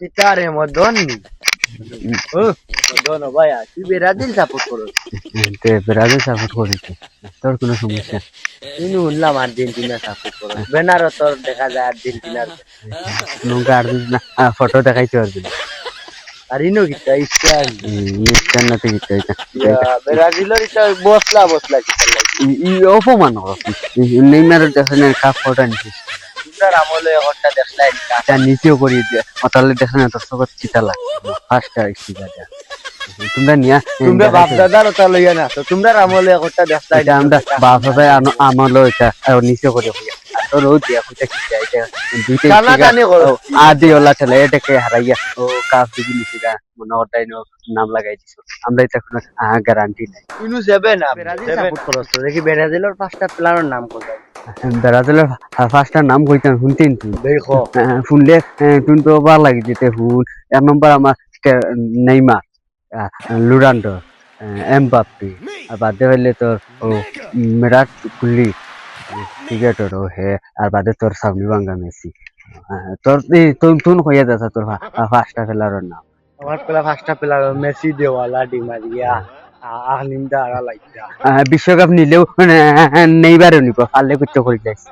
কিতারে মদন ও মদন ভাই তুই Brazil support করো ব্রাজিল সাপোর্ট করিস তোর কোনো সমস্যা তুই শুনলাম আর্জেন্টিনা সাপোর্ট করো বেনারও তোর দেখা যায় আর্জেন্টিনার নৌকা আর্জেন্টিনা ফটো দেখাইতে পারবি না আর ইনো কিতা ইস্টান নিশ্চয় না তুই ব্রাজিলের এটা বসলা বসলা কিতা লাগে অপমান নেইমারের দেখেন কাপ ফটো নিছিস তোমরা আমলে হট্টা দেখলাই তা নিচেও করি অতালে দেখেন তোর সব চিতা লাগে ফার্স্ট স্টিকার তোমরা নিয়া তোমরা বাপ দাদার ওটা লইয়া না তো তোমরা আমলে হট্টা দেখলাই এটা আমরা বাপ দাদা আমলো এটা নিচে করে তোর ও দিয়া কইতা কি এটা দুইটা টানাটানি করো। আদি ওলা ঠেলে এটাকে হারাইয়া ও কাপ দিবি নিছিরা মনে হটাই নাম লাগাই দিছো আমরা এটা কোনো গ্যারান্টি নাই ইনু যাবে না ব্রাজিল সাপোর্ট করো তো দেখি ব্রাজিলের পাঁচটা প্লেয়ারের নাম কোনটা ব্রাজিলের ফার্স্টটার নাম কইতাম শুনতেন তুই দেখো শুনলে তুই তো ভালো লাগে যেতে শুন এক নম্বর আমার নেইমার লুরান্ডো এমবাপ্পে আর বাদে হইলে তোর ও বিরাট কোহলি ক্রিকেটার ও হে আর বাদে তোর সামনে বাঙ্গা মেসি তোর তুই কইয়া যাস তোর ফার্স্টটা খেলার নাম আমার পাঁচটা প্লেয়ার মেসি দেওয়ালা ডিমারিয়া আহলিন্দা আর লাইটা বিশ্বকাপ নিলেও নেইবারও নিব পারলে করতে করে যাইছে